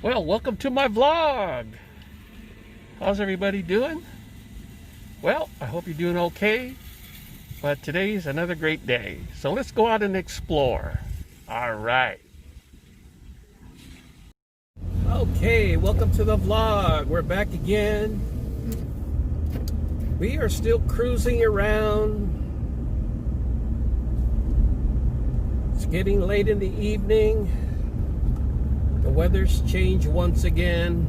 Well, welcome to my vlog. How's everybody doing? Well, I hope you're doing okay. But today's another great day. So let's go out and explore. All right. Okay, welcome to the vlog. We're back again. We are still cruising around. It's getting late in the evening. The weather's changed once again.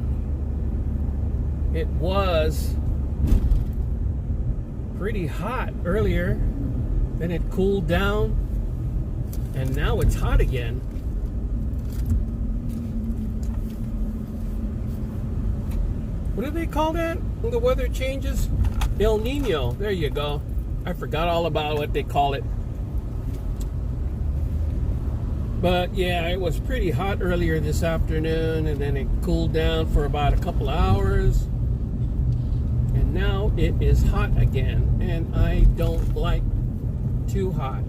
It was pretty hot earlier, then it cooled down, and now it's hot again. What do they call that when the weather changes? El Nino. There you go. I forgot all about what they call it. But yeah, it was pretty hot earlier this afternoon, and then it cooled down for about a couple hours. And now it is hot again, and I don't like too hot.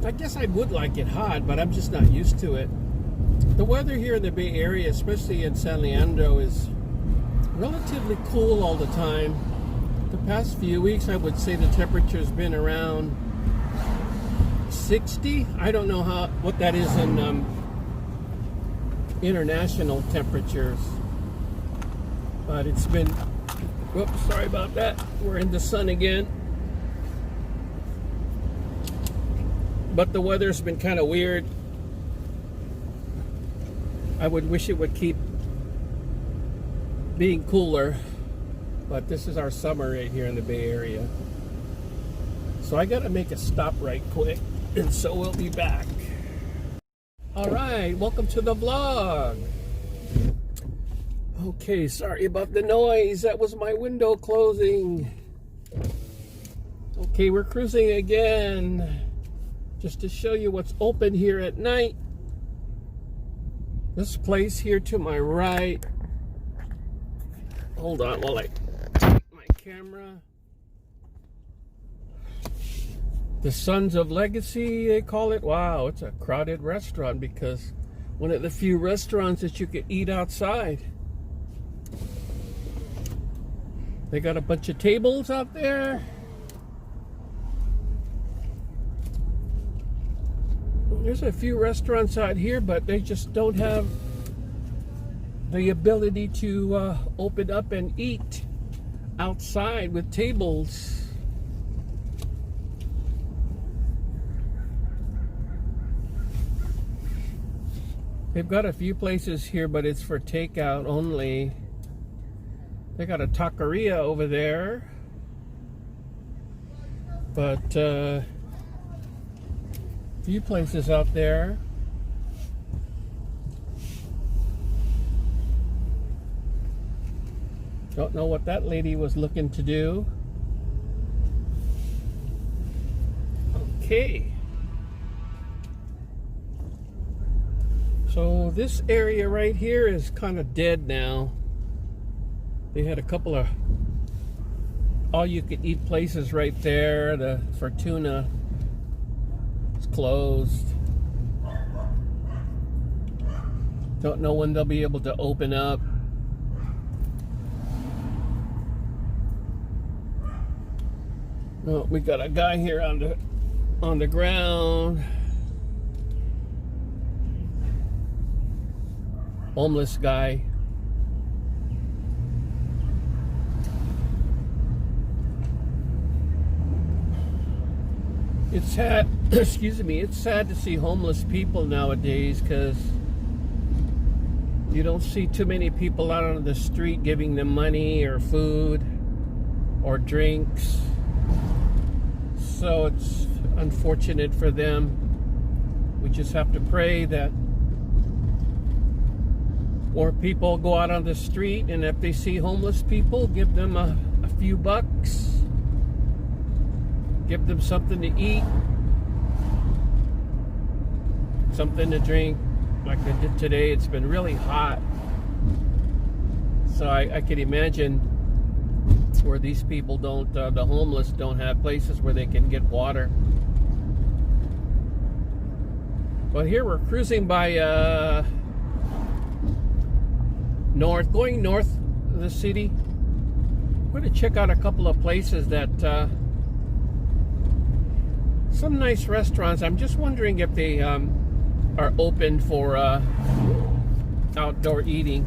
I guess I would like it hot, but I'm just not used to it. The weather here in the Bay Area, especially in San Leandro, is relatively cool all the time. The past few weeks, I would say the temperature's been around 60. I don't know what that is in international temperatures, but it's been, whoops, sorry about that. We're in the sun again. But the weather's been kind of weird. I would wish it would keep being cooler. But this is our summer right here in the Bay Area. So I gotta make a stop right quick, and so we'll be back. All right, welcome to the vlog. Okay, sorry about the noise. That was my window closing. Okay, we're cruising again. Just to show you what's open here at night. This place here to my right. Hold on while I camera. The Sons of Legacy, they call it. Wow, it's a crowded restaurant because one of the few restaurants that you can eat outside. They got a bunch of tables out there. There's a few restaurants out here, but they just don't have the ability to open up and eat outside with tables. They've got a few places here, but it's for takeout only. They got a taqueria over there, but few places out there. Don't know what that lady was looking to do. Okay. So this area right here is kind of dead now. They had a couple of all-you-can-eat places right there. The Fortuna is closed. Don't know when they'll be able to open up. Oh, we got a guy here on the ground. Homeless guy. It's sad, excuse me, it's sad to see homeless people nowadays because you don't see too many people out on the street giving them money or food or drinks. So it's unfortunate for them. We just have to pray that more people go out on the street, and if they see homeless people, give them a few bucks. Give them something to eat, something to drink. Like I did today, it's been really hot. So I can imagine where these people don't, the homeless don't have places where they can get water. Well, here we're cruising by going north of the city. I'm going to check out a couple of places that some nice restaurants. I'm just wondering if they are open for outdoor eating.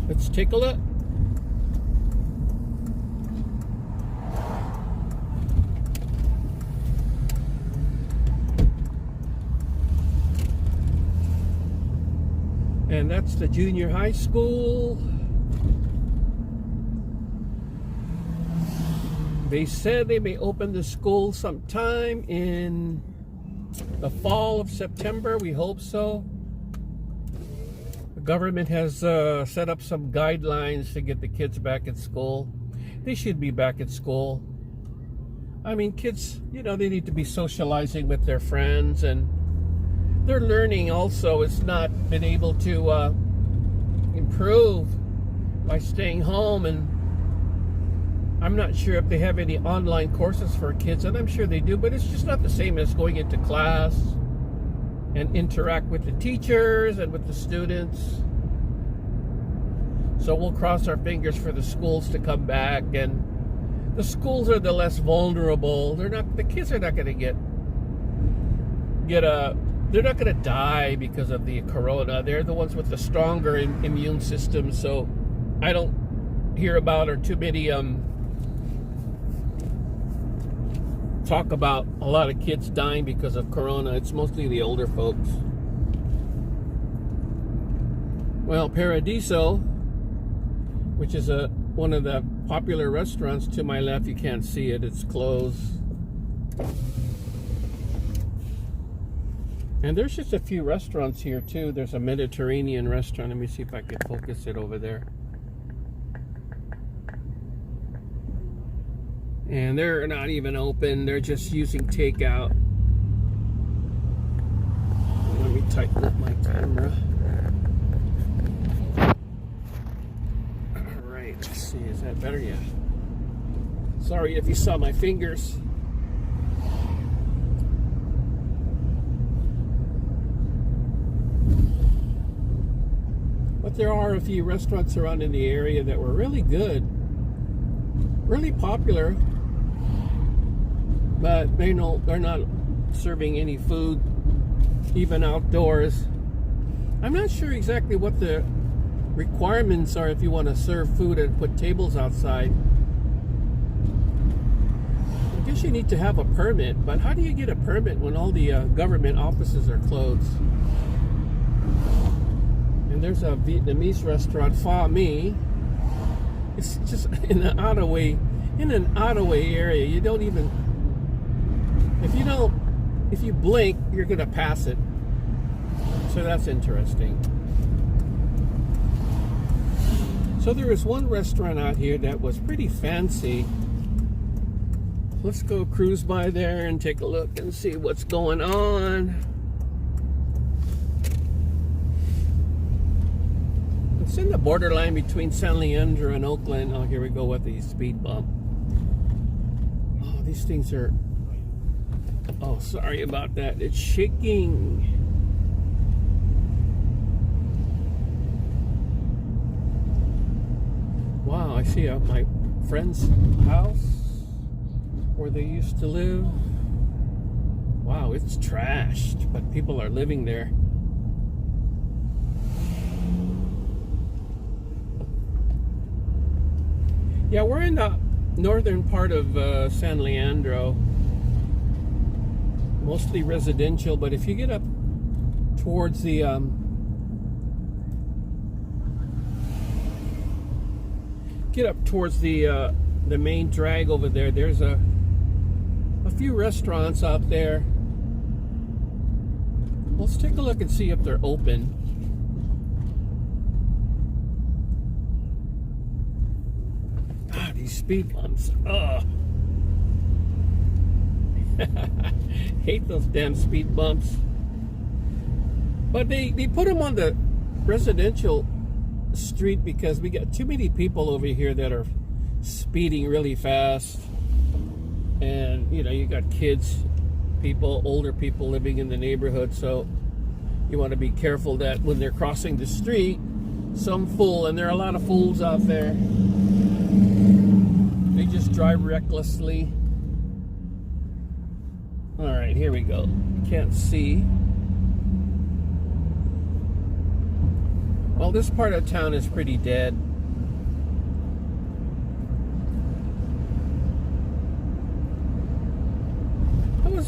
Let's take a look. And that's the junior high school. They said they may open the school sometime in the fall of September. We hope so. The government has set up some guidelines to get the kids back at school. They should be back at school. I mean, kids, you know, they need to be socializing with their friends, and their learning also has not been able to improve by staying home. And I'm not sure if they have any online courses for kids, and I'm sure they do, but it's just not the same as going into class and interact with the teachers and with the students. So we'll cross our fingers for the schools to come back, and the schools are the less vulnerable. The kids are not going to they're not going to die because of the corona. They're the ones with the stronger immune system. So I don't hear about or too many talk about a lot of kids dying because of corona. It's mostly the older folks. Well, Paradiso, which is one of the popular restaurants to my left, you can't see it, it's closed. And there's just a few restaurants here too. There's a Mediterranean restaurant. Let me see if I can focus it over there. And they're not even open. They're just using takeout. Let me tighten up my camera. All right, let's see. Is that better? Yeah. Sorry if you saw my fingers. But there are a few restaurants around in the area that were really good, really popular, but they're not serving any food, even outdoors. I'm not sure exactly what the requirements are if you want to serve food and put tables outside. I guess you need to have a permit, but how do you get a permit when all the government offices are closed? And there's a Vietnamese restaurant, Pho My. It's just in an Ottaway area. You don't even, if you blink, you're gonna pass it. So that's interesting. So there was one restaurant out here that was pretty fancy. Let's go cruise by there and take a look and see what's going on. It's in the borderline between San Leandro and Oakland. Oh, here we go with the speed bump. Oh, these things are... Oh, sorry about that. It's shaking. Wow, I see my friend's house where they used to live. Wow, it's trashed, but people are living there. Yeah, we're in the northern part of San Leandro. Mostly residential, but if you get up towards the main drag over there, there's a few restaurants out there. Let's take a look and see if they're open. Ah, these speed bumps. Ugh. Hate those damn speed bumps. But they put them on the residential street because we got too many people over here that are speeding really fast. And you know, you got kids people, older people living in the neighborhood, so you want to be careful that when they're crossing the street, some fool, and there are a lot of fools out there, they just drive recklessly. All right, here we go. Can't see. Well, this part of town is pretty dead.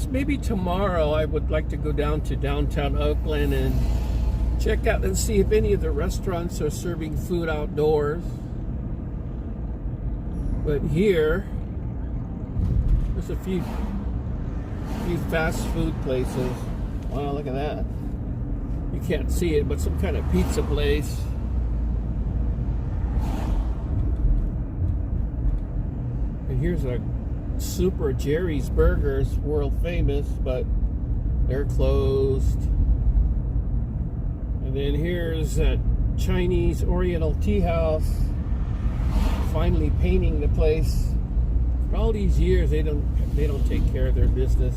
Maybe tomorrow I would like to go down to downtown Oakland and check out and see if any of the restaurants are serving food outdoors. But here, there's a few fast food places. Wow, look at that. You can't see it, but some kind of pizza place. And here's a Super Jerry's Burgers, world famous, but they're closed. And then here's a Chinese Oriental Tea House, finally painting the place. For all these years, they don't take care of their business.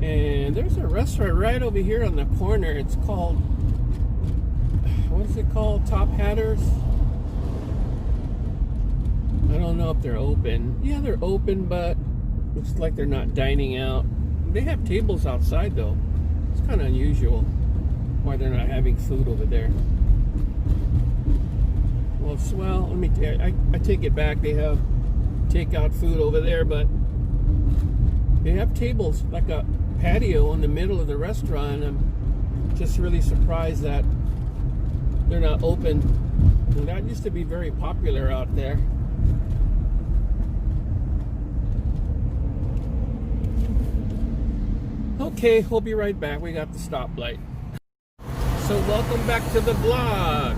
And there's a restaurant right over here on the corner. It's called, what is it called? Top Hatters? I don't know if they're open. Yeah, they're open, but looks like they're not dining out. They have tables outside, though. It's kind of unusual why they're not having food over there. Well, let me. I take it back. They have takeout food over there, but they have tables, like a patio in the middle of the restaurant. I'm just really surprised that they're not open. And that used to be very popular out there. Okay, we'll be right back. We got the stoplight. So welcome back to the vlog.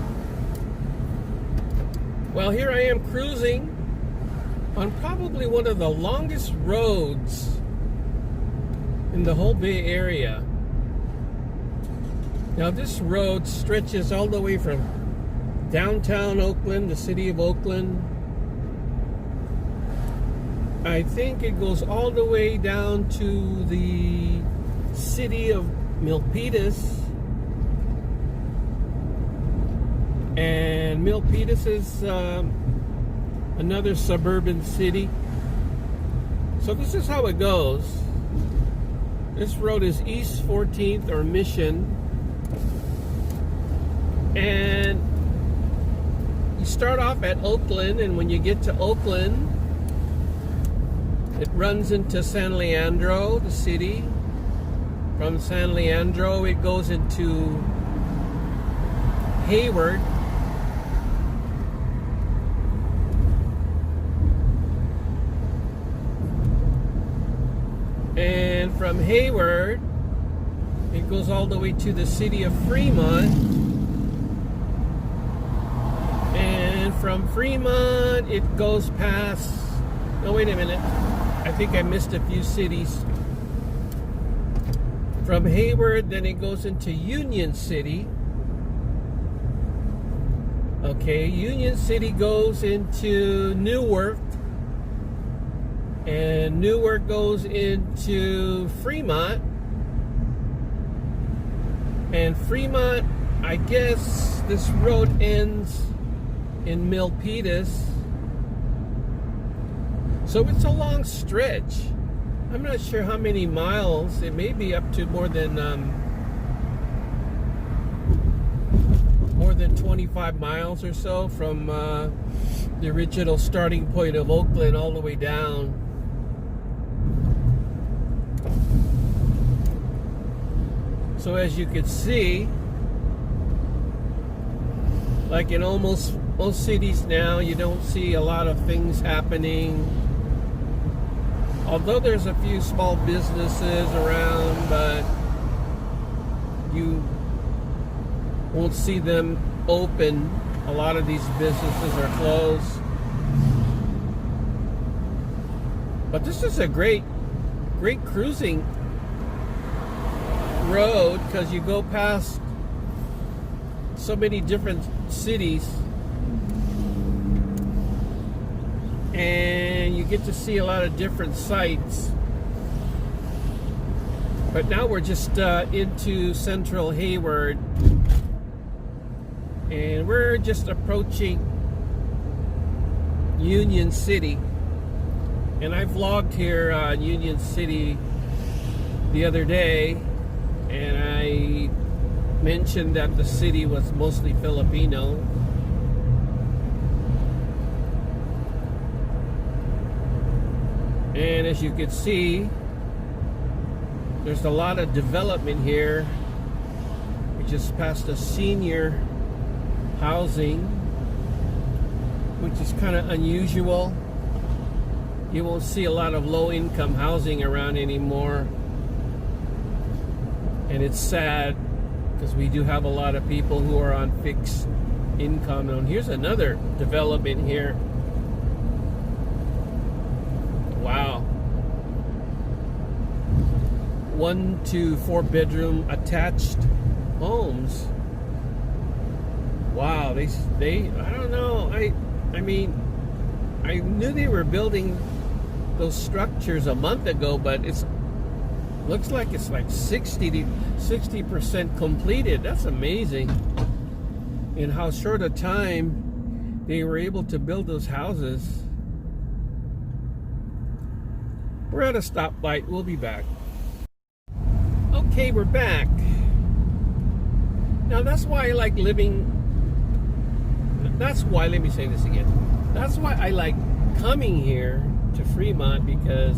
Well, here I am cruising on probably one of the longest roads in the whole Bay Area. Now this road stretches all the way from downtown Oakland, the city of Oakland. I think it goes all the way down to the city of Milpitas. And Milpitas is another suburban city. So this is how it goes. This road is East 14th or Mission. And you start off at Oakland, and when you get to Oakland, it runs into San Leandro, the city. From San Leandro, it goes into Hayward. And from Hayward, it goes all the way to the city of Fremont. And from Fremont, it goes past... Oh, wait a minute. I think I missed a few cities. From Hayward, then it goes into Union City. Okay, Union City goes into Newark. And Newark goes into Fremont. And Fremont, I guess this road ends in Milpitas. So it's a long stretch. I'm not sure how many miles. It may be up to more than 25 miles or so from the original starting point of Oakland all the way down. So as you can see, like in almost most cities now, you don't see a lot of things happening. Although there's a few small businesses around, but you won't see them open. A lot of these businesses are closed. But this is a great cruising road because you go past so many different cities and you you get to see a lot of different sights. But now we're just into central Hayward, and we're just approaching Union City. And I vlogged here on Union City the other day, and I mentioned that the city was mostly Filipino. And as you can see, there's a lot of development here. We just passed a senior housing, which is kind of unusual. You won't see a lot of low-income housing around anymore. And it's sad because we do have a lot of people who are on fixed income. And here's another development here. Wow. 1 to 4 bedroom attached homes. Wow, they I don't know. I mean, I knew they were building those structures a month ago, but it's looks like it's like 60% completed. That's amazing. In how short a time they were able to build those houses. We're at a stoplight. We'll be back. Okay, we're back. Now that's why I like living. That's why, let me say this again. That's why I like coming here to Fremont, because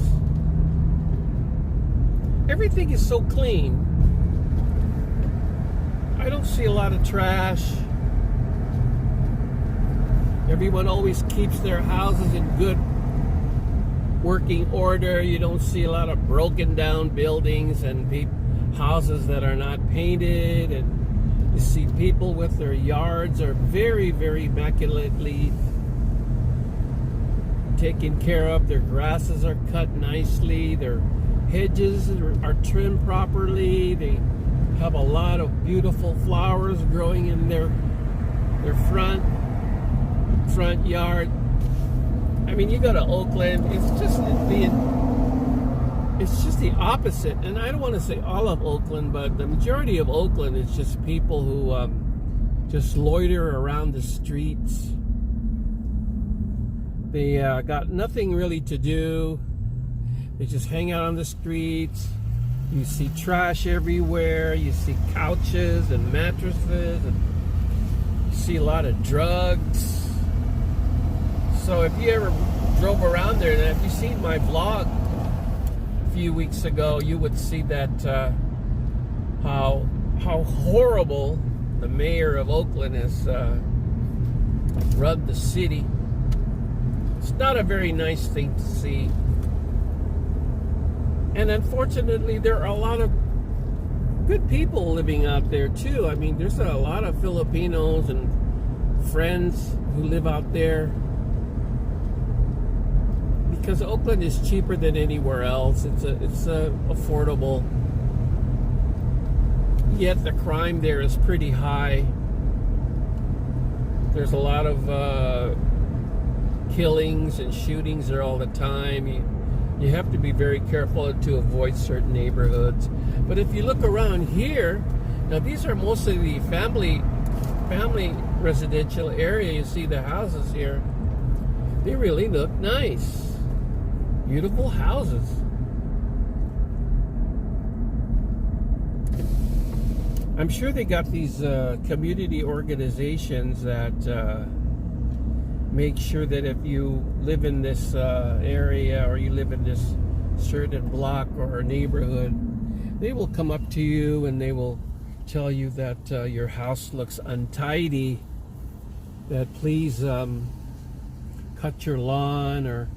everything is so clean. I don't see a lot of trash. Everyone always keeps their houses in good working order. You don't see a lot of broken down buildings and houses that are not painted, and you see people with their yards are very, very immaculately taken care of. Their grasses are cut nicely. Their hedges are trimmed properly. They have a lot of beautiful flowers growing in their front yard. I mean, you go to Oakland, it's just the opposite. And I don't want to say all of Oakland, but the majority of Oakland is just people who just loiter around the streets. They got nothing really to do. They just hang out on the streets. You see trash everywhere. You see couches and mattresses, and you see a lot of drugs. So if you ever drove around there, and if you've seen my vlog a few weeks ago, you would see that how horrible the mayor of Oakland has run the city. It's not a very nice thing to see. And unfortunately, there are a lot of good people living out there too. I mean, there's a lot of Filipinos and friends who live out there, because Oakland is cheaper than anywhere else. It's affordable. Yet the crime there is pretty high. There's a lot of killings and shootings there all the time. You have to be very careful to avoid certain neighborhoods. But if you look around here, now these are mostly the family residential area. You see the houses here. They really look nice. Beautiful houses. I'm sure they got these community organizations that make sure that if you live in this area, or you live in this certain block or neighborhood, they will come up to you and they will tell you that your house looks untidy, that please cut your lawn. Or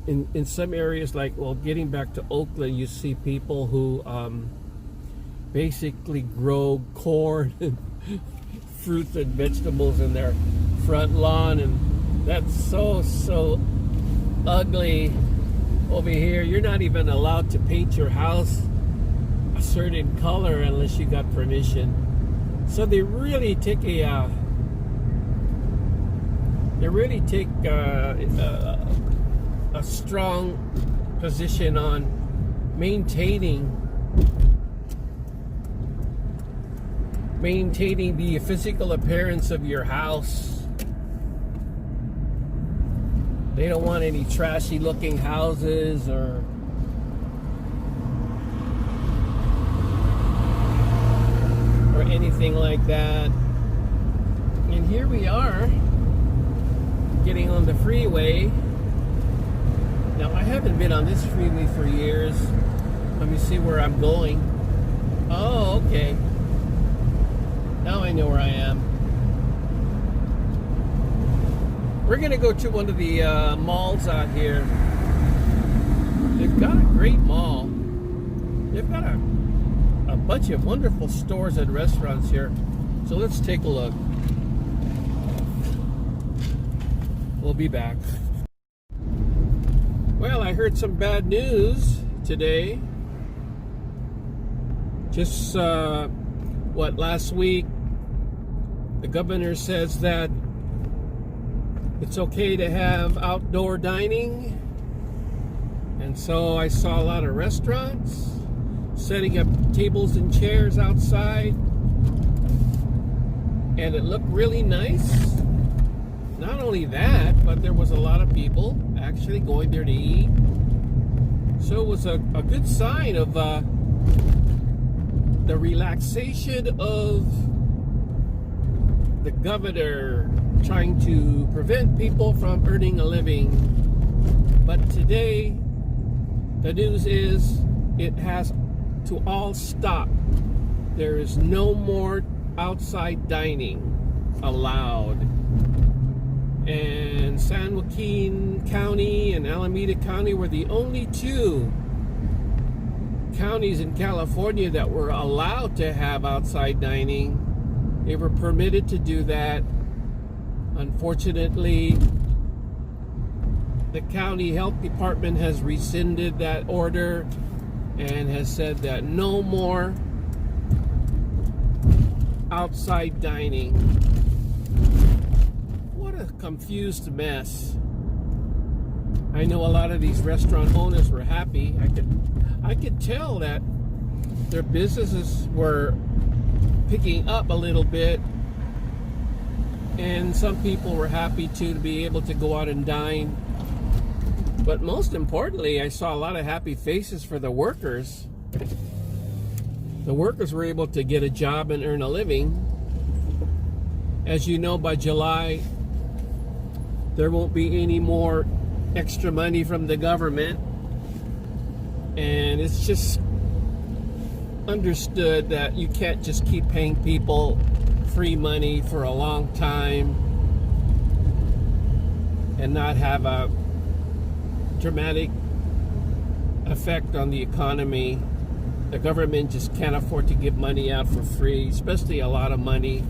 in some areas, like, well, getting back to Oakland, you see people who basically grow corn and fruits and vegetables in their front lawn, and that's so ugly. Over here, you're not even allowed to paint your house a certain color unless you got permission. So they really take a a strong position on maintaining the physical appearance of your house. They don't want any trashy looking houses or anything like that. And here we are getting on the freeway. Now I haven't been on this freeway for years. Let me see where I'm going. Oh, okay. Now I know where I am. We're gonna go to one of the malls out here. They've got a great mall. They've got a bunch of wonderful stores and restaurants here. So let's take a look. We'll be back. Well, I heard some bad news today. Just last week, the governor says that it's okay to have outdoor dining. And so I saw a lot of restaurants setting up tables and chairs outside. And it looked really nice. Not only that, but there was a lot of people actually going there to eat. So it was a good sign of the relaxation of the governor trying to prevent people from earning a living. But today, the news is it has to all stop. There is no more outside dining allowed. And San Joaquin County and Alameda County were the only two counties in California that were allowed to have outside dining. They were permitted to do that. Unfortunately, the county health department has rescinded that order and has said that no more outside dining. What a confused mess. I know a lot of these restaurant owners were happy. I could tell that their businesses were picking up a little bit, and some people were happy to be able to go out and dine. But most importantly, I saw a lot of happy faces for the workers. The workers were able to get a job and earn a living. As you know, by July, there won't be any more extra money from the government. And it's just understood that you can't just keep paying people free money for a long time and not have a dramatic effect on the economy. The government just can't afford to give money out for free, especially a lot of money.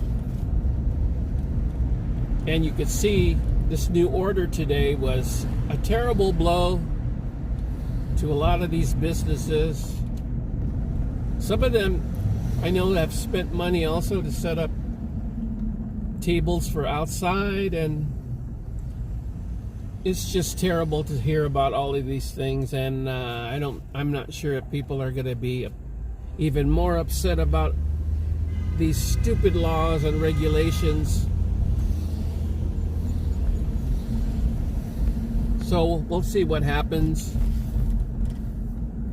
And you could see this new order today was a terrible blow to a lot of these businesses. Some of them I know have spent money also to set up tables for outside, and it's just terrible to hear about all of these things. And I'm not sure if people are going to be even more upset about these stupid laws and regulations. So we'll see what happens.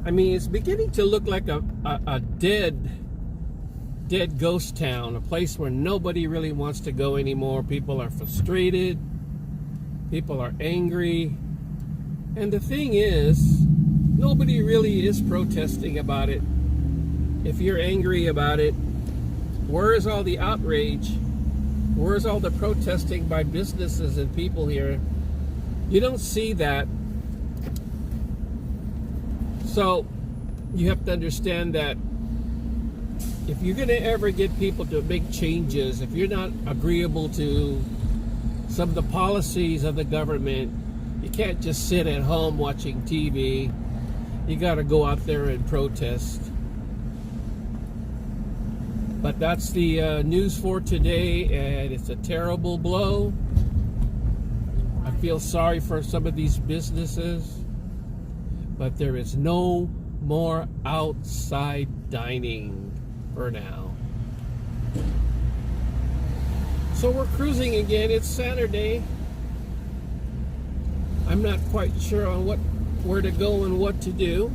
I mean, it's beginning to look like a dead ghost town, a place where nobody really wants to go anymore. People are frustrated. People are angry. And the thing is, nobody really is protesting about it. If you're angry about it, where is all the outrage? Where's all the protesting by businesses and people here? You don't see that. So you have to understand that if you're going to ever get people to make changes, if you're not agreeable to some of the policies of the government, you can't just sit at home watching TV. You got to go out there and protest. But that's the news for today, and it's a terrible blow. feel sorry for some of these businesses, but there is no more outside dining for now. So we're cruising again. It's Saturday. I'm not quite sure on where to go and what to do.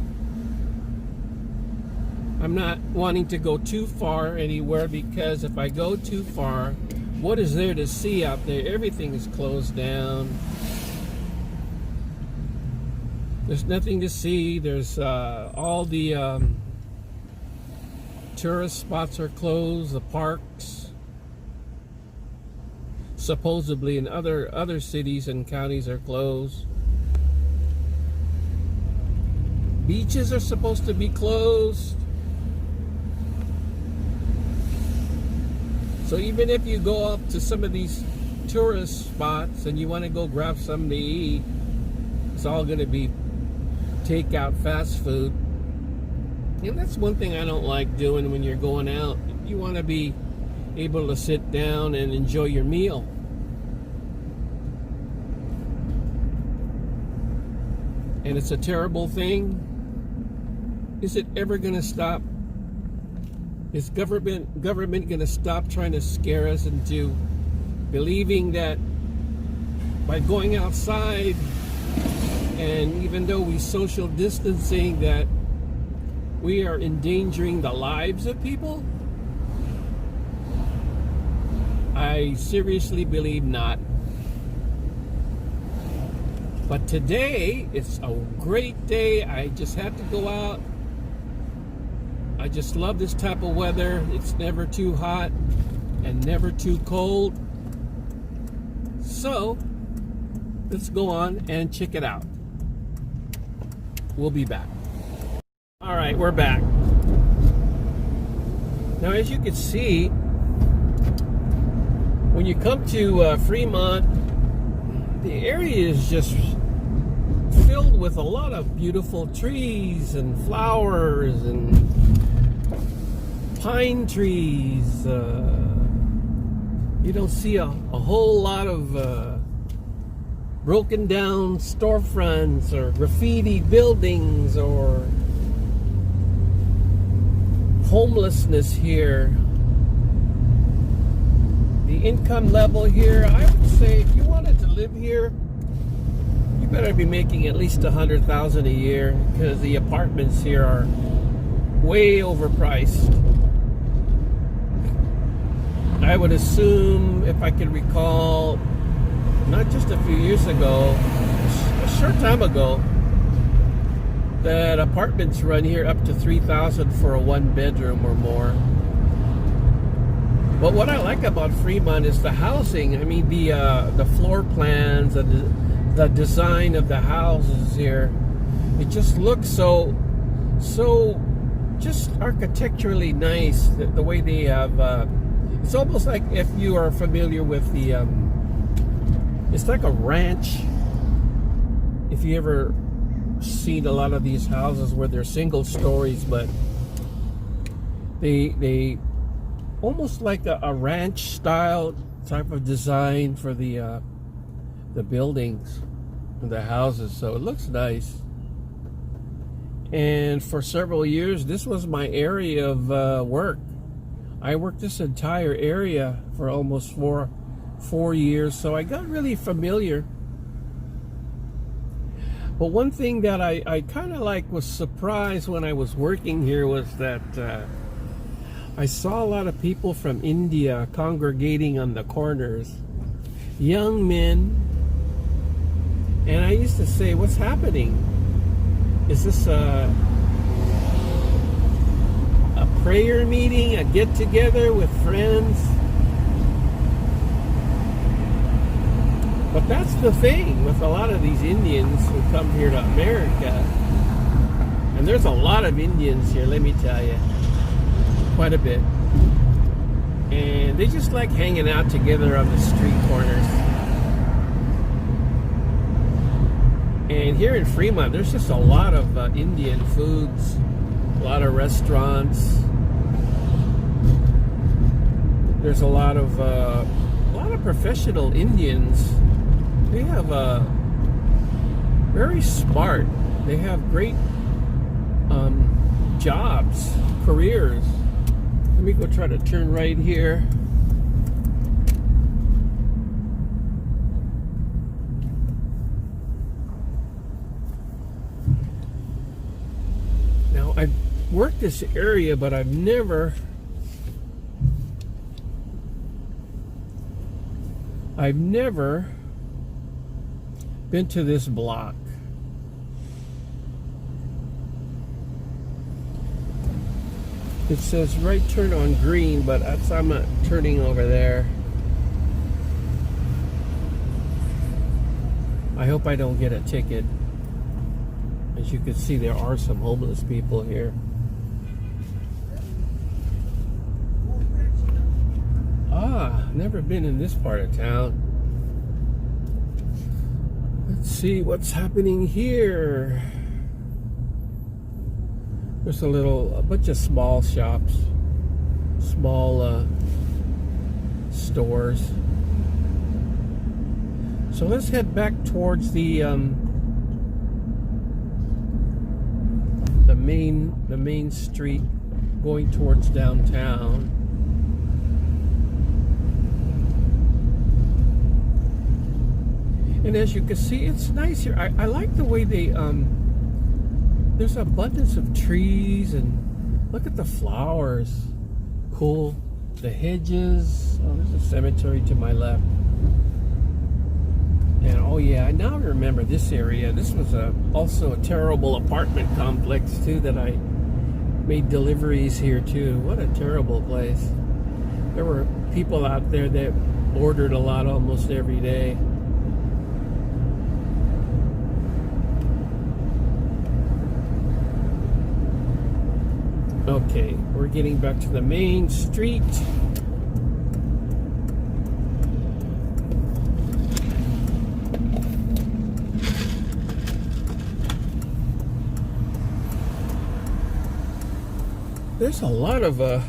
I'm not wanting to go too far anywhere, because if I go too far, what is there to see out there? Everything is closed down. There's nothing to see. There's all the tourist spots are closed. The parks, supposedly in other cities and counties, are closed. Beaches are supposed to be closed. So even if you go up to some of these tourist spots and you want to go grab something to eat, it's all going to be takeout fast food. And that's one thing I don't like doing when you're going out. You want to be able to sit down and enjoy your meal. And it's a terrible thing. Is it ever going to stop? Is government going to stop trying to scare us into believing that by going outside, and even though we social distancing, that we are endangering the lives of people? I seriously believe not. But today, it's a great day. I just had to go out. I just love this type of weather. It's never too hot and never too cold. So, let's go on and check it out. We'll be back. All right, we're back. Now, as you can see, when you come to Fremont, the area is just filled with a lot of beautiful trees and flowers and pine trees. You don't see a whole lot of broken down storefronts or graffiti buildings or homelessness here. The income level here, I would say if you wanted to live here, you better be making at least $100,000 a year, because the apartments here are way overpriced. I would assume, if I can recall, not just a few years ago, a short time ago, that apartments run here up to $3,000 for a one bedroom or more. But what I like about Fremont is the housing. I mean, the floor plans and the design of the houses here. It just looks so just architecturally nice. The way they have. It's almost like, if you are familiar with the. It's like a ranch. If you ever seen a lot of these houses where they're single stories, but they almost like a ranch style type of design for the buildings and the houses, so it looks nice. And for several years, this was my area of work. I worked this entire area for almost four years, so I got really familiar. But one thing that I kind of was surprised when I was working here was that I saw a lot of people from India congregating on the corners, young men, and I used to say, what's happening? Is this a prayer meeting, a get-together with friends? But that's the thing with a lot of these Indians who come here to America, and there's a lot of Indians here, let me tell you. Quite a bit. And they just like hanging out together on the street corners. And here in Fremont, there's just a lot of Indian foods, a lot of restaurants. There's a lot of professional Indians. They have very smart. They have great jobs, careers. Let me go try to turn right here. Now, I've worked this area, but I've never been to this block. It says right turn on green, but I'm not turning over there. I hope I don't get a ticket. As you can see, there are some homeless people here. Never been in this part of town. Let's see what's happening here. There's a bunch of small shops, small stores. So let's head back towards the main street, going towards downtown. And as you can see, it's nice here. I like the way they there's abundance of trees, and look at the flowers. Cool. The hedges. Oh, there's a cemetery to my left. And oh yeah, I now remember this area. This was also a terrible apartment complex too that I made deliveries here too. What a terrible place. There were people out there that ordered a lot almost every day. Okay, we're getting back to the main street. There's a lot of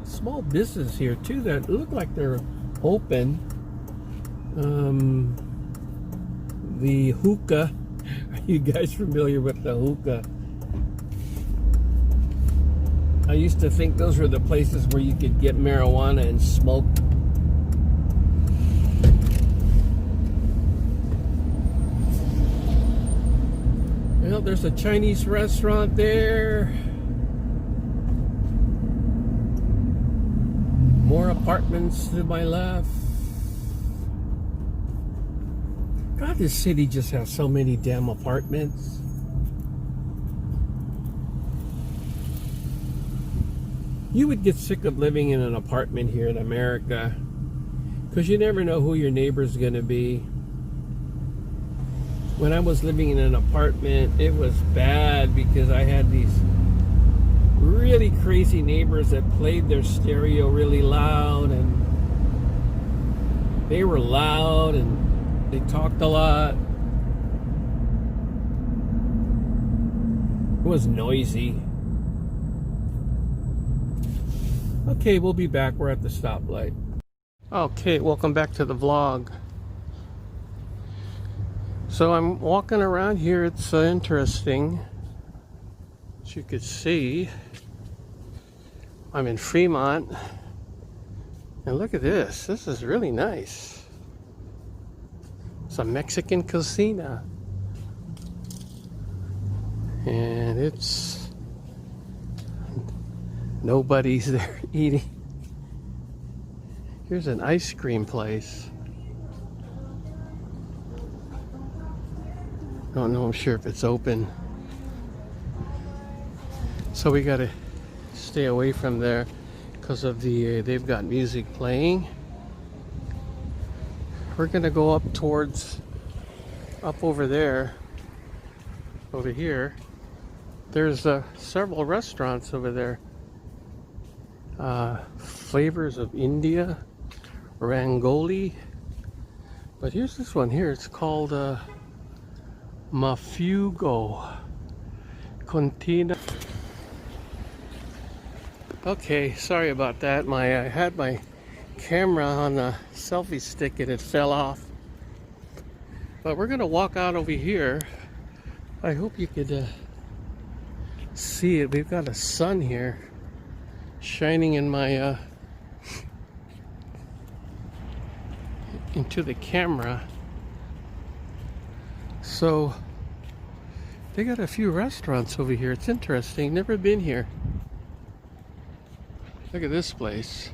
small business here too that look like they're open. The hookah. Are you guys familiar with the hookah? I used to think those were the places where you could get marijuana and smoke. Well, there's a Chinese restaurant there. More apartments to my left. God, this city just has so many damn apartments. You would get sick of living in an apartment here in America, because you never know who your neighbor's going to be. When I was living in an apartment, it was bad because I had these really crazy neighbors that played their stereo really loud, and they were loud and they talked a lot. It was noisy. Okay, we'll be back. We're at the stoplight. Okay, welcome back to the vlog. So I'm walking around here. It's interesting. As you can see, I'm in Fremont. And look at this. This is really nice. It's a Mexican cocina. And it's... nobody's there eating. Here's an ice cream place. Don't know, I'm sure if it's open. So we gotta stay away from there because of the they've got music playing. We're gonna go up towards over there. Over here. There's several restaurants over there. Flavors of India, Rangoli. But here's this one here. It's called Mafugo Contina. Okay, sorry about that. I had my camera on a selfie stick and it fell off. But we're gonna walk out over here. I hope you could see it. We've got a sun here shining in my into the camera. So they got a few restaurants over here. It's interesting. Never been here. Look at this place.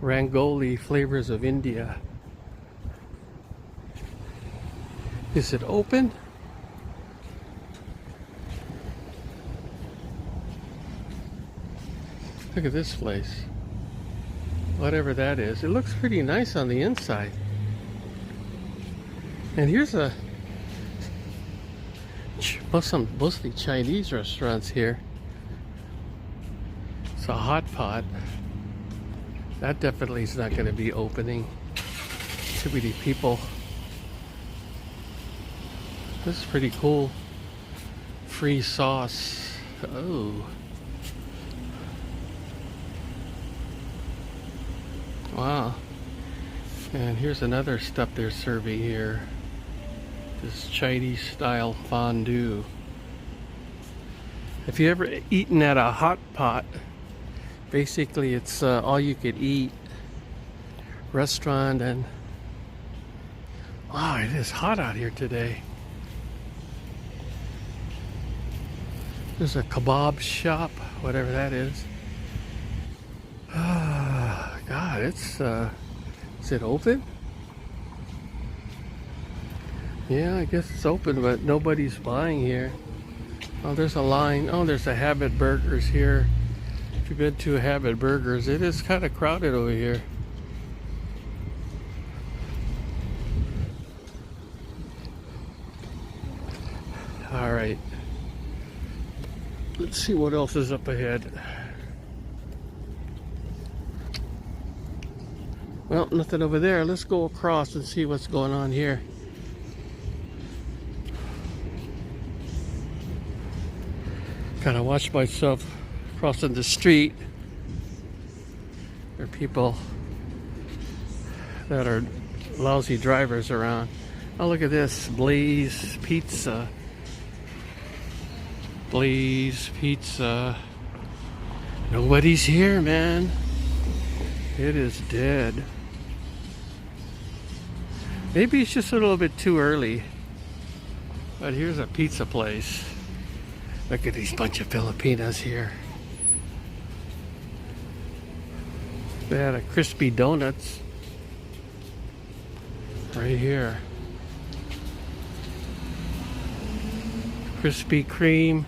Rangoli Flavors of India. Is it open? Look at this place. Whatever that is. It looks pretty nice on the inside. And here's a mostly Chinese restaurants here. It's a hot pot. That definitely is not going to be opening. Too many people. This is pretty cool. Free sauce. Oh. Wow. And here's another stuff they're serving here. This Chinese style fondue. If you ever eaten at a hot pot, basically it's all you could eat restaurant. And wow, it is hot out here today. There's a kebab shop, whatever that is. God, it's is it open? Yeah, I guess it's open, but nobody's buying here. Oh, there's a line. Oh, there's a Habit Burgers here. If you've been to Habit Burgers, it is kind of crowded over here. All right. Let's see what else is up ahead. Well, nothing over there. Let's go across and see what's going on here. Gotta watch myself crossing the street. There are people that are lousy drivers around. Oh, look at this. Blaze Pizza. Blaze Pizza. Nobody's here, man. It is dead. Maybe it's just a little bit too early. But here's a pizza place. Look at these bunch of Filipinos here. They had a Crispy Donuts right here. Krispy Kreme.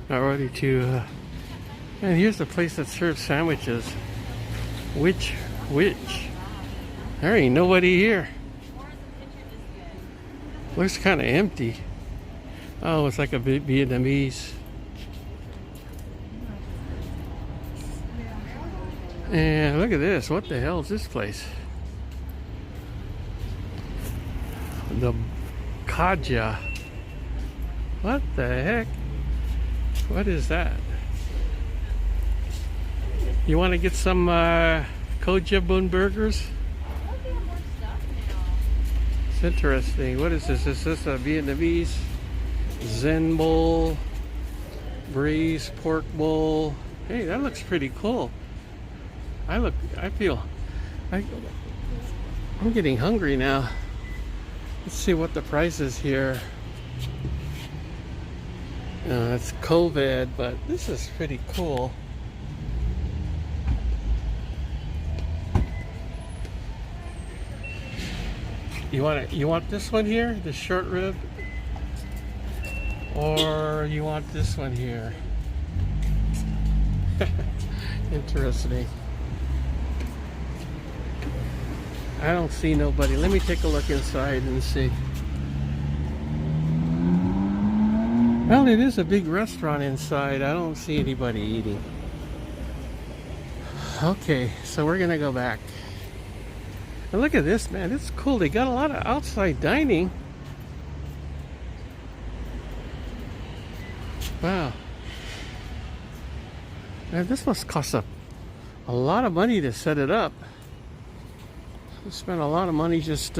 Not ready to. And here's the place that serves sandwiches. Which? There ain't nobody here. Looks kind of empty. Oh, it's like a Vietnamese. And look at this. What the hell is this place? The Kaja. What the heck? What is that? You want to get some Koja Bun burgers? It's interesting. What is this? Is this a Vietnamese? Zen bowl, braised pork bowl. Hey, that looks pretty cool. I'm getting hungry now. Let's see what the price is here. It's COVID, but this is pretty cool. You want this one here, the short rib, or you want this one here? Interesting. I don't see nobody. Let me take a look inside and see. Well, it is a big restaurant inside. I don't see anybody eating. Okay, so we're gonna go back. And look at this, man. It's cool. They got a lot of outside dining. Wow. Man, this must cost a lot of money to set it up. I spent a lot of money just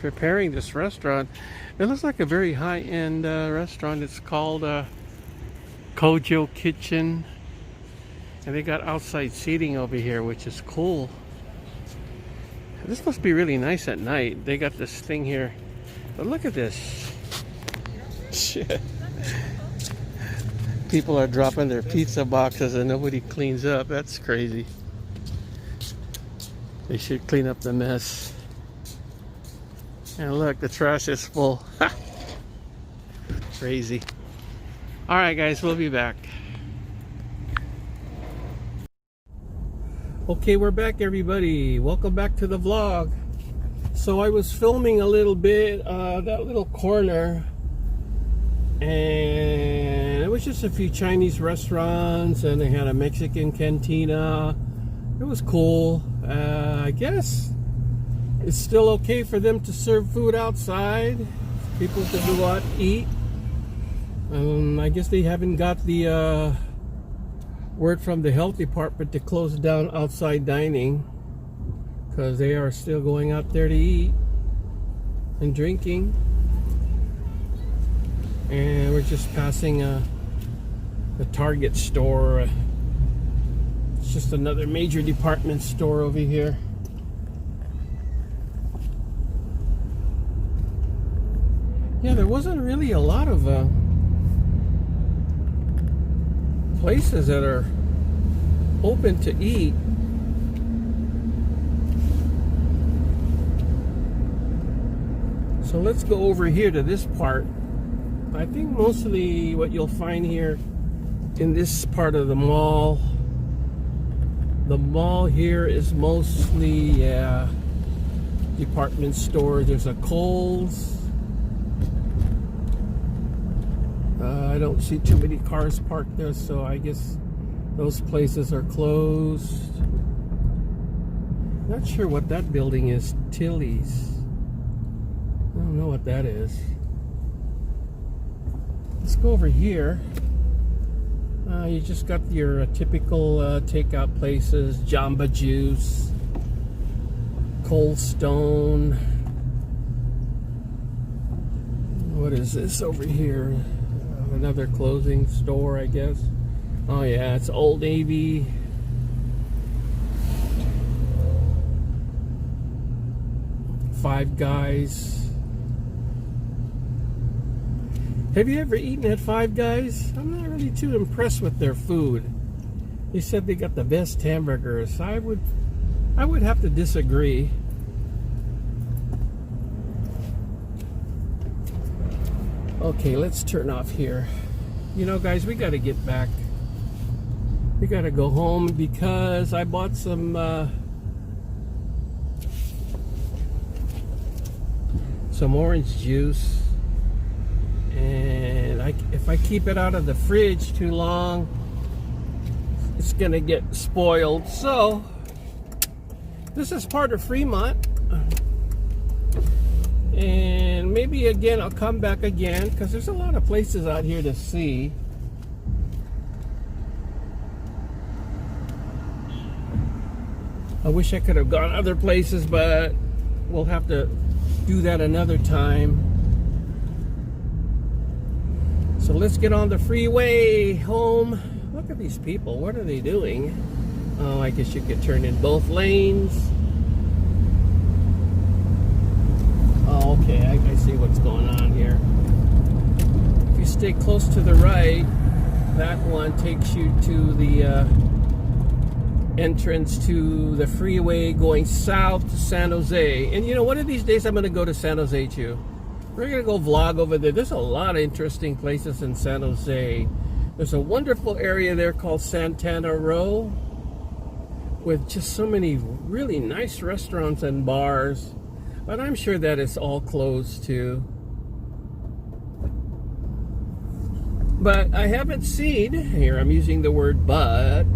preparing this restaurant. It looks like a very high-end restaurant. It's called Kojo Kitchen. And they got outside seating over here, which is cool. This must be really nice at night. They got this thing here. But look at this. Shit. People are dropping their pizza boxes and nobody cleans up. That's crazy. They should clean up the mess. And look, the trash is full. Crazy. Alright guys, we'll be back. Okay, we're back everybody. Welcome back to the vlog. So I was filming a little bit, that little corner. And it was just a few Chinese restaurants and they had a Mexican cantina. It was cool. I guess it's still okay for them to serve food outside. People can go out and eat. I guess they haven't got the word from the health department to close down outside dining, because they are still going out there to eat and drinking. And we're just passing a Target store. It's just another major department store over here. Yeah, there wasn't really a lot of places that are open to eat. So let's go over here to this part. I think mostly what you'll find here in this part of the mall here is mostly department stores. There's a Kohl's. I don't see too many cars parked there, so I guess those places are closed. Not sure what that building is. Tilly's. I don't know what that is. Let's go over here. You just got your typical takeout places. Jamba Juice, Cold Stone. What is this over here? Another clothing store, I guess. Oh yeah, it's Old Navy. Five Guys. Have you ever eaten at Five Guys? I'm not really too impressed with their food. They said they got the best hamburgers. I would have to disagree. Okay, let's turn off here. You know, guys, we got to get back. We got to go home because I bought some orange juice. And if I keep it out of the fridge too long, it's going to get spoiled. So, this is part of Fremont. And maybe again I'll come back again because there's a lot of places out here to see. I wish I could have gone other places, but we'll have to do that another time. So let's get on the freeway home. Look at these people. What are they doing? Oh, I guess you could turn in both lanes. Oh, okay, I see what's going on here. If you stay close to the right, that one takes you to the entrance to the freeway going south to San Jose. And you know, one of these days I'm going to go to San Jose too. We're going to go vlog over there. There's a lot of interesting places in San Jose. There's a wonderful area there called Santana Row with just so many really nice restaurants and bars. But I'm sure that it's all closed too. But I haven't seen, here I'm using the word but.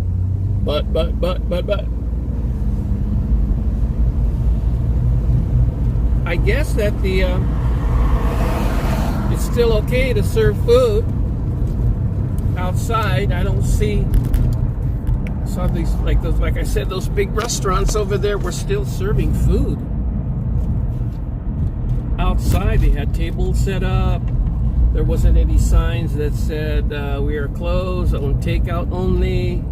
I guess that it's still okay to serve food outside. I don't see, I saw these, like I said, those big restaurants over there were still serving food. outside they had tables set up. There wasn't any signs that said we are closed, on takeout only.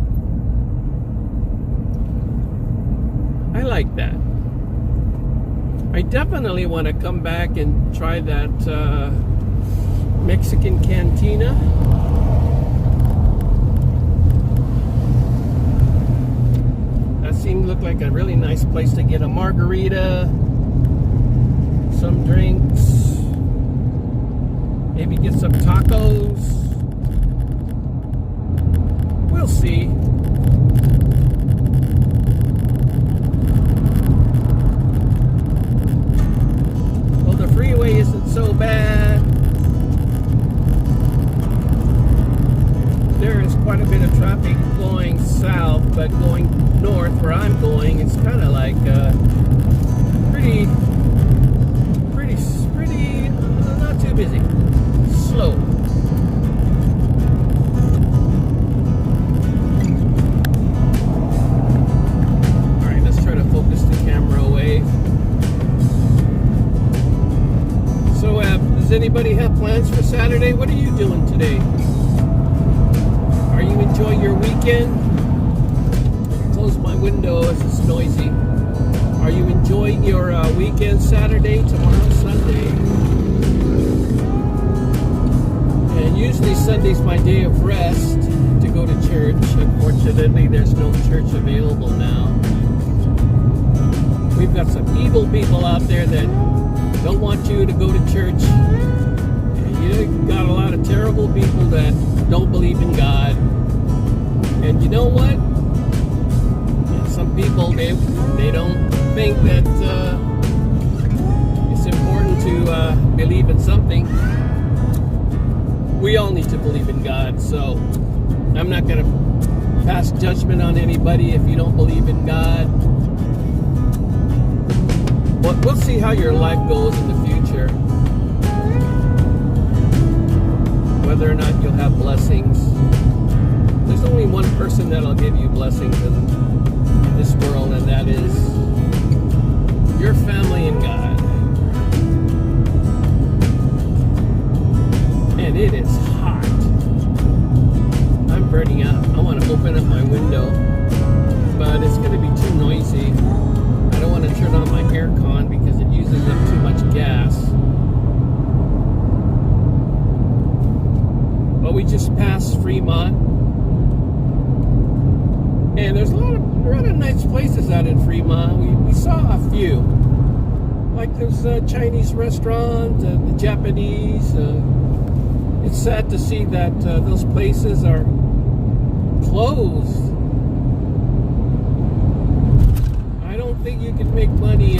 I like that. I definitely want to come back and try that Mexican cantina. That seemed look like a really nice place to get a margarita, some drinks, maybe get some tacos. We'll see. Well, the freeway isn't so bad. There is quite a bit of traffic going south, but going north where I'm going, it's kind of like pretty, not too busy. Slow. Alright, let's try to focus the camera away. So, does anybody have plans for Saturday? What are you doing today? Are you enjoying your weekend? Close my window as it's noisy. Are you enjoying your weekend, Saturday, tomorrow, Sunday? And usually Sunday's my day of rest to go to church. Unfortunately, there's no church available now. We've got some evil people out there that don't want you to go to church. And you've got a lot of terrible people that don't believe in God. And you know what? Some people, they don't think that it's important to believe in something. We all need to believe in God, so I'm not going to pass judgment on anybody if you don't believe in God. But we'll see how your life goes in the future. Whether or not you'll have blessings. There's only one person that'll give you blessings in this world, and that is your family and God. And it is hot. I'm burning out. I want to open up my window, but it's going to be too noisy. I don't want to turn on my aircon because it uses up too much gas. But we just passed Fremont. And there's a lot of nice places out in Fremont. We saw a few. Like there's a Chinese restaurant, the Japanese. It's sad to see that those places are closed. I don't think you can make money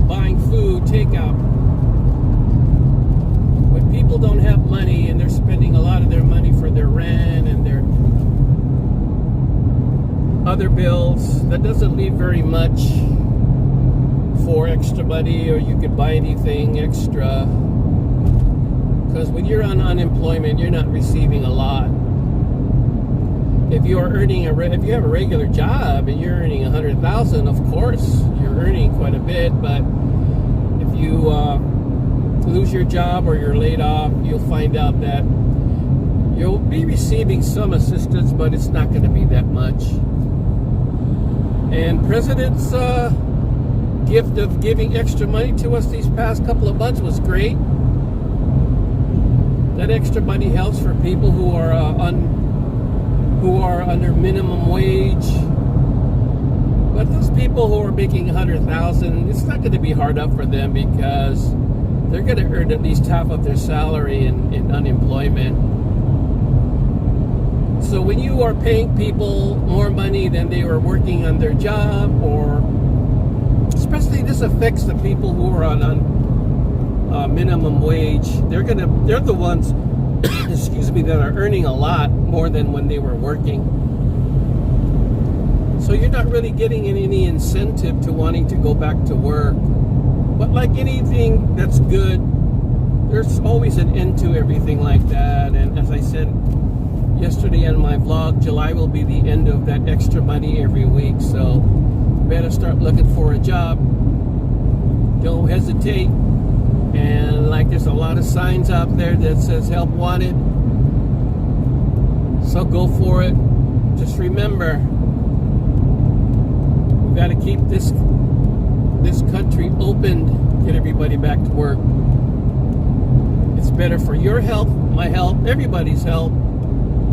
buying food, takeout. When people don't have money and they're spending a lot of their money for their rent and their other bills, that doesn't leave very much for extra money, or you could buy anything extra. Because when you're on unemployment, you're not receiving a lot. If you are earning if you have a regular job and you're earning $100,000, of course you're earning quite a bit. But if you lose your job or you're laid off, you'll find out that you'll be receiving some assistance, but it's not going to be that much. And President's gift of giving extra money to us these past couple of months was great. That extra money helps for people who are under minimum wage. But those people who are making $100,000, it's not going to be hard up for them because they're going to earn at least half of their salary in unemployment. So when you are paying people more money than they were working on their job, or especially this affects the people who are on minimum wage, they're the ones excuse me, that are earning a lot more than when they were working. So you're not really getting any incentive to wanting to go back to work. But like anything that's good, there's always an end to everything like that. And as I said yesterday in my vlog, July will be the end of that extra money every week. So better start looking for a job. don't hesitate. And like there's a lot of signs out there that says help wanted. So go for it. Just remember, we got to keep this country open, get everybody back to work. It's better for your health, my health, everybody's health,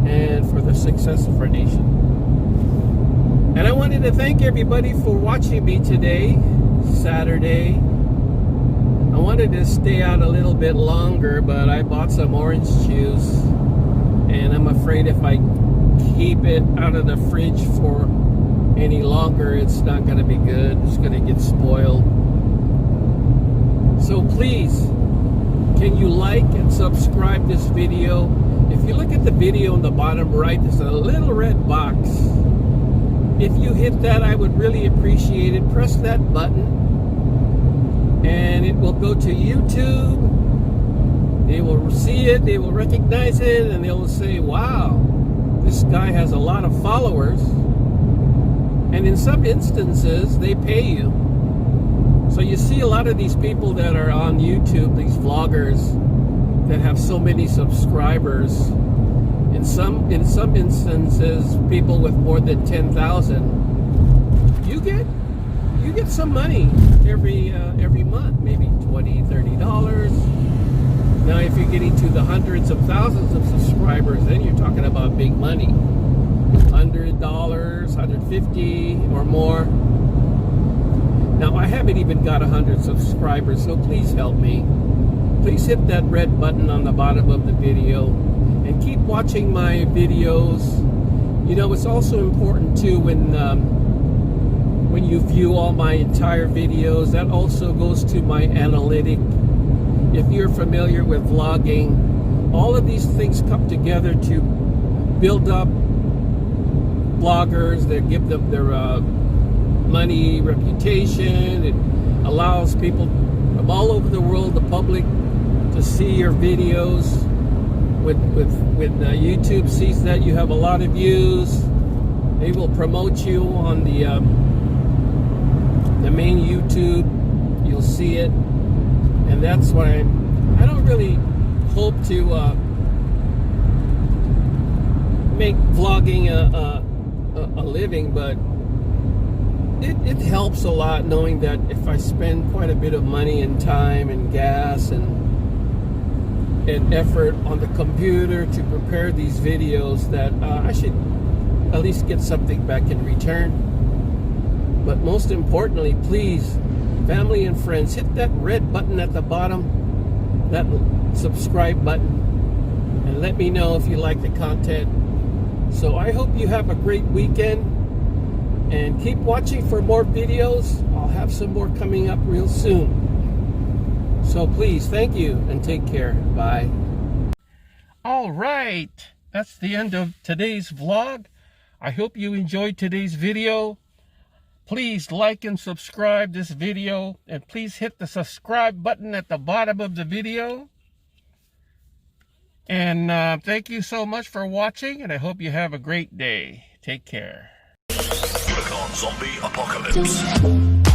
and for the success of our nation. And I wanted to thank everybody for watching me today, Saturday. I wanted to stay out a little bit longer, but I bought some orange juice, and I'm afraid if I keep it out of the fridge for any longer, it's not going to be good. It's going to get spoiled. So please, can you like and subscribe this video? If you look at the video on the bottom right, there's a little red box. If you hit that, I would really appreciate it. Press that button and it will go to YouTube. They will see it, they will recognize it, and they will say, wow, this guy has a lot of followers. And in some instances, they pay you. So you see a lot of these people that are on YouTube, these vloggers that have so many subscribers. In some instances, people with more than 10,000, you get some money every month, maybe $20, $30. Now, if you're getting to the hundreds of thousands of subscribers, then you're talking about big money. $100, $150 or more. Now, I haven't even got 100 subscribers, so please help me. Please hit that red button on the bottom of the video and keep watching my videos. You know, it's also important too when you view all my entire videos, that also goes to my analytic. If you're familiar with vlogging, all of these things come together to build up bloggers, that give them their money, reputation. It allows people from all over the world, the public, to see your videos. When YouTube sees that you have a lot of views, they will promote you on the main YouTube. You'll see it, and that's why I don't really hope to make vlogging a living, but it helps a lot knowing that if I spend quite a bit of money and time and gas and effort on the computer to prepare these videos, that I should at least get something back in return. But most importantly, please, family and friends, hit that red button at the bottom, that subscribe button, and let me know if you like the content. So I hope you have a great weekend, and keep watching for more videos. I'll have some more coming up real soon. So please, thank you and take care. Bye. All right, that's the end of today's vlog. I hope you enjoyed today's video. Please like and subscribe this video, and please hit the subscribe button at the bottom of the video. And thank you so much for watching, and I hope you have a great day. Take care. Click on Zombie Apocalypse.